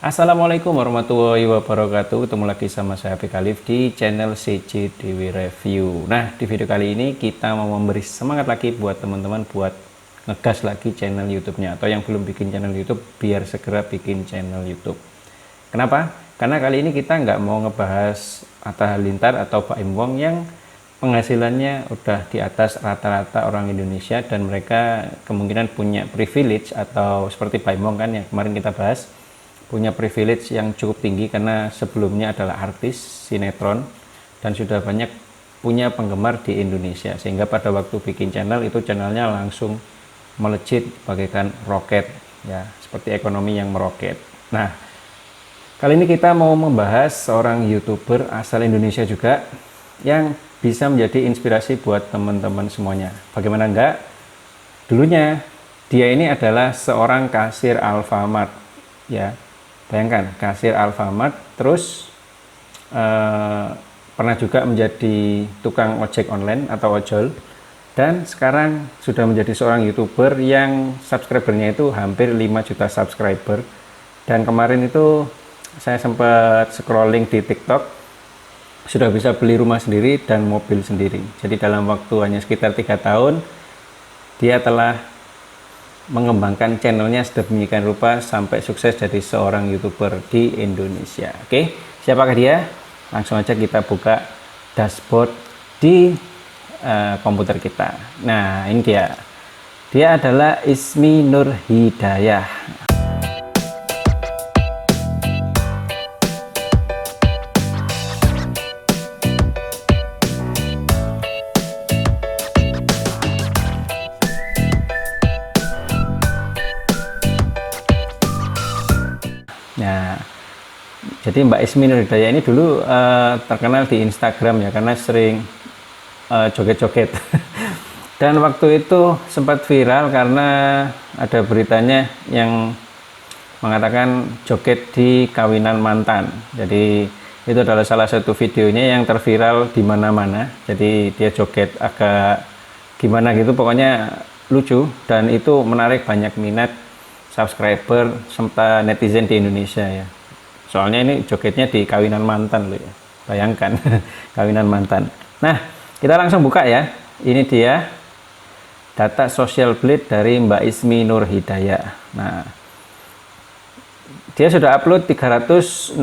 Assalamualaikum warahmatullahi wabarakatuh. Ketemu lagi sama saya Fikri Khalif di channel CJDW Review. Nah, di video kali ini kita mau memberi semangat lagi buat teman-teman buat ngegas lagi channel YouTube-nya, atau yang belum bikin channel YouTube biar segera bikin channel YouTube. Kenapa? Karena kali ini kita nggak mau ngebahas Atta Halilintar atau Baim Wong yang penghasilannya udah di atas rata-rata orang Indonesia, dan mereka kemungkinan punya privilege, atau seperti Baim Wong kan yang kemarin kita bahas, punya privilege yang cukup tinggi karena sebelumnya adalah artis sinetron dan sudah banyak punya penggemar di Indonesia, sehingga pada waktu bikin channel itu channelnya langsung melejit bagaikan roket ya, seperti ekonomi yang meroket. Nah, kali ini kita mau membahas seorang YouTuber asal Indonesia juga yang bisa menjadi inspirasi buat teman-teman semuanya. Bagaimana enggak? Dulunya dia ini adalah seorang kasir Alfamart ya. Bayangkan, kasir Alfamart, terus pernah juga menjadi tukang ojek online atau ojol, dan sekarang sudah menjadi seorang YouTuber yang subscribernya itu hampir 5 juta subscriber. Dan kemarin itu saya sempat scrolling di TikTok, sudah bisa beli rumah sendiri dan mobil sendiri. Jadi dalam waktu hanya sekitar 3 tahun, dia telah mengembangkan channelnya sedemikian rupa sampai sukses jadi seorang YouTuber di Indonesia. Oke, siapakah dia? Langsung aja kita buka dashboard di komputer kita. Nah, ini dia. Dia adalah Ismi Nurhidayah. Nah, jadi Mbak Ismi Nurhidayah ini dulu terkenal di Instagram ya, karena sering joget-joget. Dan waktu itu sempat viral karena ada beritanya yang mengatakan joget di kawinan mantan. Jadi itu adalah salah satu videonya yang terviral di mana-mana. Jadi dia joget agak gimana gitu, pokoknya lucu, dan itu menarik banyak minat subscriber serta netizen di Indonesia ya. Soalnya ini jogetnya di kawinan mantan loh ya. Bayangkan, kawinan mantan. Nah, kita langsung buka ya. Ini dia data social blade dari Mbak Ismi Nurhidayah. Nah, dia sudah upload 364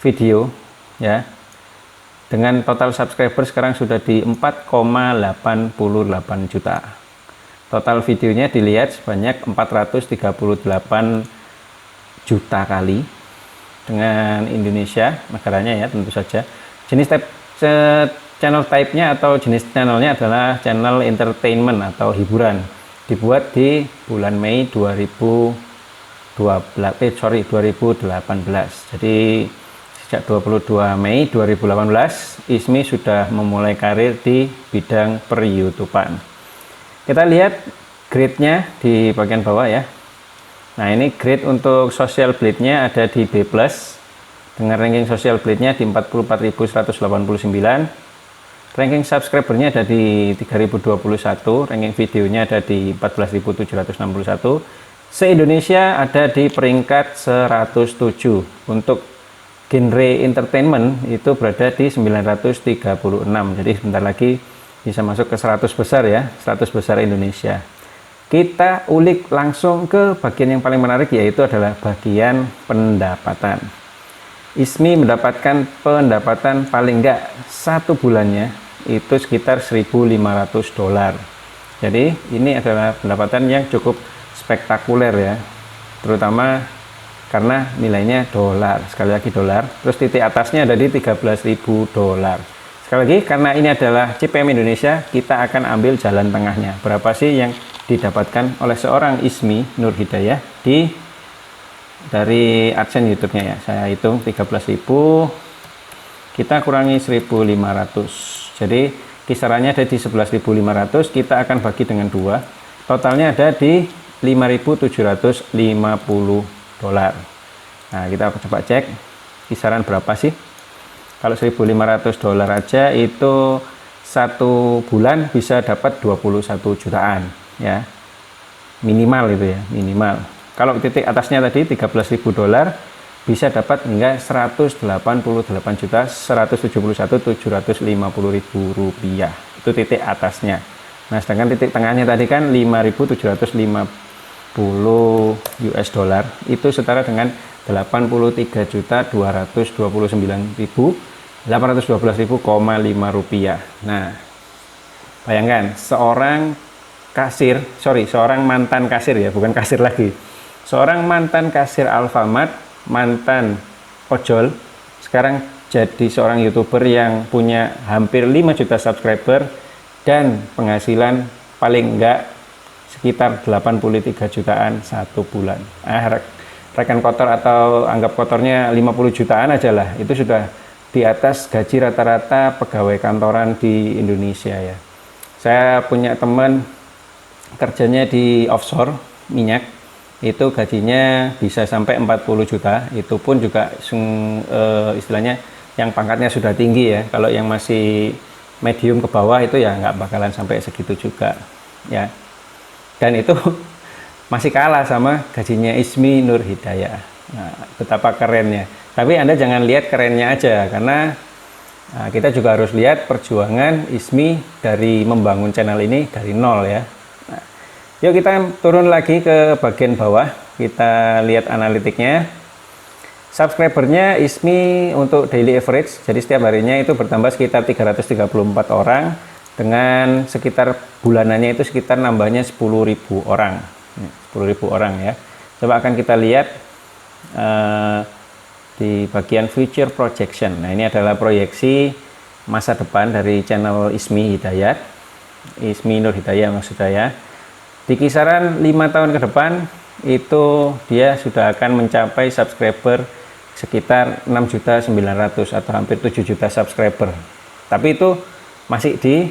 video ya. Dengan total subscriber sekarang sudah di 4,88 juta. Total videonya dilihat sebanyak 438 juta kali. Dengan Indonesia negaranya ya, tentu saja. Jenis channel type-nya atau jenis channelnya adalah channel entertainment atau hiburan. Dibuat di bulan Mei 2018. Jadi sejak 22 Mei 2018 Ismi sudah memulai karir di bidang per-YouTubean. Kita lihat grade-nya di bagian bawah ya. Nah, ini grade untuk social blade-nya ada di B+, dengan ranking social blade-nya di 44.189. Ranking subscriber-nya ada di 3.021, ranking videonya ada di 14.761. Se-Indonesia ada di peringkat 107. Untuk genre entertainment itu berada di 936. Jadi sebentar lagi bisa masuk ke 100 besar ya, 100 besar Indonesia. Kita ulik langsung ke bagian yang paling menarik, yaitu adalah bagian pendapatan. Ismi mendapatkan pendapatan paling enggak satu bulannya itu sekitar $1.500. Jadi ini adalah pendapatan yang cukup spektakuler ya, terutama karena nilainya dolar, sekali lagi dolar, terus titik atasnya ada di $13.000. Sekali lagi, karena ini adalah CPM Indonesia, kita akan ambil jalan tengahnya. Berapa sih yang didapatkan oleh seorang Ismi Nurhidayah dari AdSense YouTube-nya ya. Saya hitung 13.000, kita kurangi 1.500. Jadi kisarannya ada di 11.500, kita akan bagi dengan 2. Totalnya ada di $5.750. Nah, kita coba cek kisaran berapa sih. Kalau $1.500 aja itu satu bulan bisa dapat 21 jutaan ya, minimal itu ya, minimal. Kalau titik atasnya tadi $13.000 bisa dapat hingga Rp188.171.750.000. Itu titik atasnya. Nah, sedangkan titik tengahnya tadi kan 5.750 US dollar, itu setara dengan 83.229.812.5 rupiah. Nah, bayangkan seorang mantan kasir ya, bukan kasir lagi. Seorang mantan kasir Alfamart, mantan ojol, sekarang jadi seorang YouTuber yang punya hampir 5 juta subscriber dan penghasilan paling enggak sekitar 83 jutaan satu bulan. Rekan kotor atau anggap kotornya 50 jutaan aja lah, itu sudah di atas gaji rata-rata pegawai kantoran di Indonesia ya. Saya punya teman kerjanya di offshore minyak, itu gajinya bisa sampai 40 juta, itu pun juga istilahnya yang pangkatnya sudah tinggi ya. Kalau yang masih medium ke bawah itu ya nggak bakalan sampai segitu juga ya. Dan itu masih kalah sama gajinya Ismi Nur Hidayah. Nah, betapa kerennya. Tapi Anda jangan lihat kerennya aja, karena kita juga harus lihat perjuangan Ismi dari membangun channel ini dari nol ya. Nah, yuk kita turun lagi ke bagian bawah, kita lihat analitiknya. Subscribernya Ismi untuk daily average, jadi setiap harinya itu bertambah sekitar 334 orang, dengan sekitar bulanannya itu sekitar nambahnya 10.000 orang. 10.000 orang ya. Coba akan kita lihat di bagian future projection. Nah, ini adalah proyeksi masa depan dari channel Ismi Hidayat, Ismi Nur Hidayah maksud saya. Di kisaran 5 tahun ke depan itu dia sudah akan mencapai subscriber sekitar 6.900.000 atau hampir 7 juta subscriber. Tapi itu masih di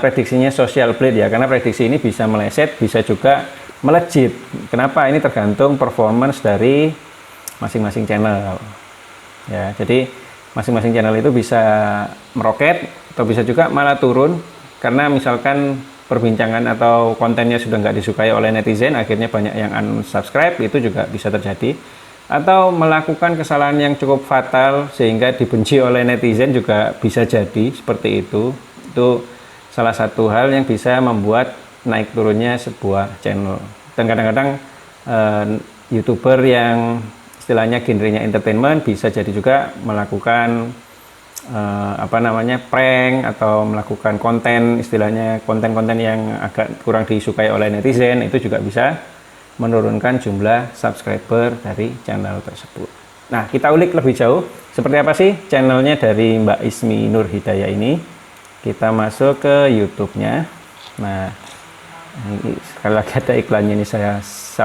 prediksinya Social Blade ya, karena prediksi ini bisa meleset, bisa juga melejit. Kenapa? Ini tergantung performance dari masing-masing channel ya. Jadi masing-masing channel itu bisa meroket atau bisa juga malah turun, karena misalkan perbincangan atau kontennya sudah nggak disukai oleh netizen, akhirnya banyak yang unsubscribe, itu juga bisa terjadi. Atau melakukan kesalahan yang cukup fatal sehingga dibenci oleh netizen juga bisa jadi seperti itu. Itu salah satu hal yang bisa membuat naik turunnya sebuah channel. Dan kadang-kadang YouTuber yang istilahnya genrenya entertainment bisa jadi juga melakukan prank atau melakukan konten, istilahnya konten-konten yang agak kurang disukai oleh netizen, itu juga bisa menurunkan jumlah subscriber dari channel tersebut. Nah, kita ulik lebih jauh seperti apa sih channelnya dari Mbak Ismi Nur Hidayah ini. Kita masuk ke YouTube-nya. Nah, ini sekali lagi ada iklannya, ini saya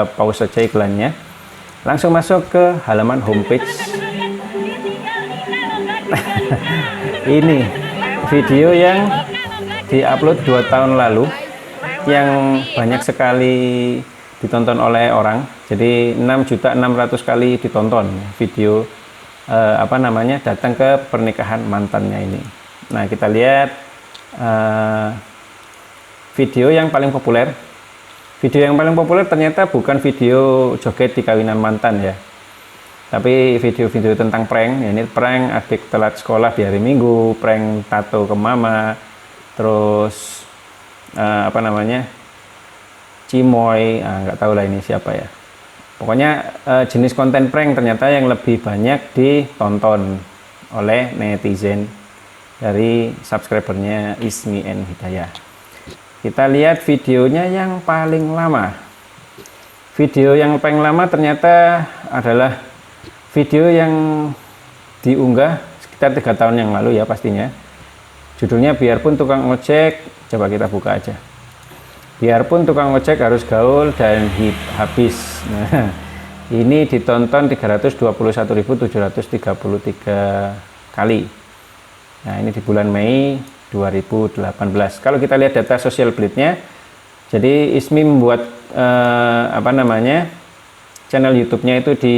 pause saja iklannya. Langsung masuk ke halaman homepage. Ini video yang diupload 2 tahun lalu yang banyak sekali ditonton oleh orang. Jadi 6.600.000 kali ditonton video datang ke pernikahan mantannya ini. Nah, kita lihat video yang paling populer. Video yang paling populer ternyata bukan video joget di kawinan mantan ya, tapi video-video tentang prank. Ya, ini prank adik telat sekolah di hari Minggu, prank tato ke mama, terus Cimoy, nggak tahu lah ini siapa ya. Pokoknya jenis konten prank ternyata yang lebih banyak ditonton oleh netizen dari subscribernya Ismi N Hidayah. Kita lihat videonya yang paling lama. Video yang paling lama ternyata adalah video yang diunggah sekitar 3 tahun yang lalu ya pastinya. Judulnya Biarpun Tukang Ojek, coba kita buka aja. Biarpun tukang ojek harus gaul dan habis. Nah, ini ditonton 321.733 kali. Nah, ini di bulan Mei 2018. Kalau kita lihat data Social Blade-nya, jadi Ismi membuat channel YouTube-nya itu di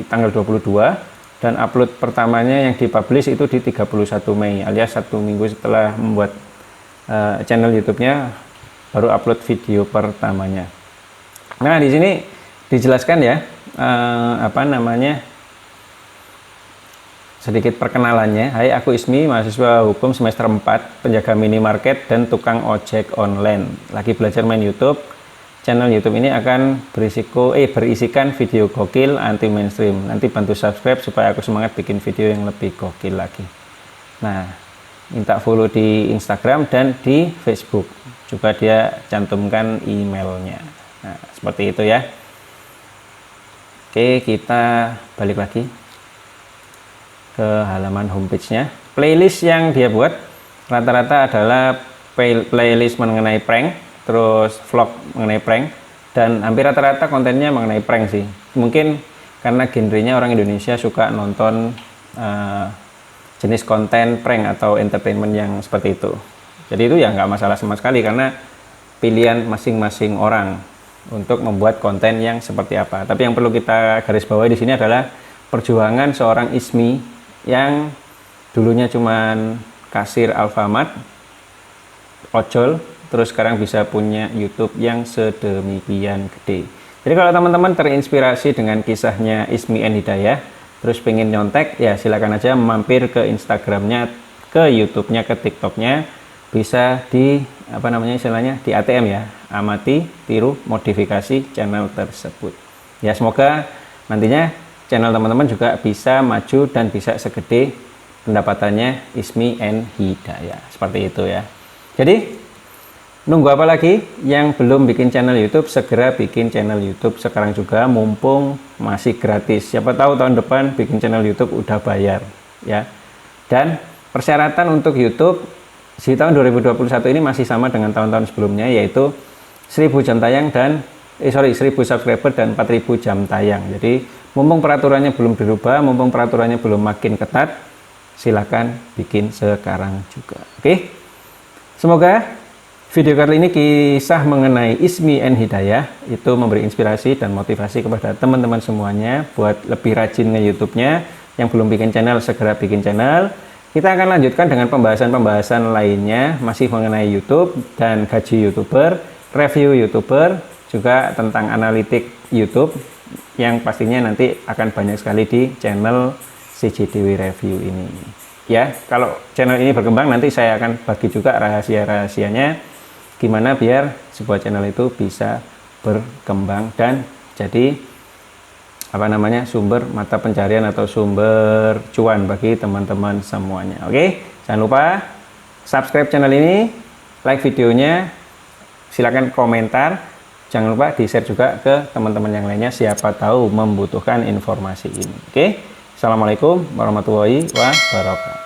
tanggal 22 dan upload pertamanya yang dipublish itu di 31 Mei, alias 1 minggu setelah membuat channel YouTube-nya baru upload video pertamanya. Nah, di sini dijelaskan ya, sedikit perkenalannya. Hai, aku Ismi, mahasiswa hukum semester 4, penjaga minimarket dan tukang ojek online. Lagi belajar main YouTube. Channel YouTube ini akan berisikan video gokil anti mainstream. Nanti bantu subscribe supaya aku semangat bikin video yang lebih gokil lagi. Nah, minta follow di Instagram dan di Facebook. Juga dia cantumkan emailnya. Nah, seperti itu ya. Oke, kita balik lagi ke halaman homepage-nya. Playlist yang dia buat rata-rata adalah playlist mengenai prank, terus vlog mengenai prank, dan hampir rata-rata kontennya mengenai prank sih. Mungkin karena genrenya orang Indonesia suka nonton jenis konten prank atau entertainment yang seperti itu. Jadi itu ya nggak masalah sama sekali, karena pilihan masing-masing orang untuk membuat konten yang seperti apa. Tapi yang perlu kita garis bawahi di sini adalah perjuangan seorang Ismi yang dulunya cuman kasir Alfamart, ojol, terus sekarang bisa punya YouTube yang sedemikian gede. Jadi kalau teman-teman terinspirasi dengan kisahnya Ismi N Hidayah, terus pengen nyontek, ya silakan aja mampir ke Instagramnya, ke YouTube-nya, ke TikTok-nya, bisa di di ATM ya, amati, tiru, modifikasi channel tersebut. Ya semoga nantinya channel teman-teman juga bisa maju dan bisa segede pendapatannya Ismi N Hidayah. Seperti itu ya. Jadi nunggu apa lagi? Yang belum bikin channel YouTube, segera bikin channel YouTube sekarang juga, mumpung masih gratis. Siapa tahu tahun depan bikin channel YouTube udah bayar ya. Dan persyaratan untuk YouTube di tahun 2021 ini masih sama dengan tahun-tahun sebelumnya, yaitu 1000 jam tayang dan 1000 subscriber dan 4000 jam tayang. Jadi mumpung peraturannya belum dirubah, mumpung peraturannya belum makin ketat, silakan bikin sekarang juga. Oke. Semoga video kali ini kisah mengenai Ismi N Hidayah itu memberi inspirasi dan motivasi kepada teman-teman semuanya buat lebih rajin nge-YouTube-nya. Yang belum bikin channel, segera bikin channel. Kita akan lanjutkan dengan pembahasan-pembahasan lainnya, masih mengenai YouTube dan gaji YouTuber, review YouTuber, juga tentang analitik YouTube, yang pastinya nanti akan banyak sekali di channel CJDW Review ini. Ya, kalau channel ini berkembang, nanti saya akan bagi juga rahasia-rahasianya gimana biar sebuah channel itu bisa berkembang dan jadi sumber mata pencarian atau sumber cuan bagi teman-teman semuanya. Oke, jangan lupa subscribe channel ini, like videonya, silakan komentar, jangan lupa di share juga ke teman-teman yang lainnya, siapa tahu membutuhkan informasi ini. Oke, assalamualaikum warahmatullahi wabarakatuh.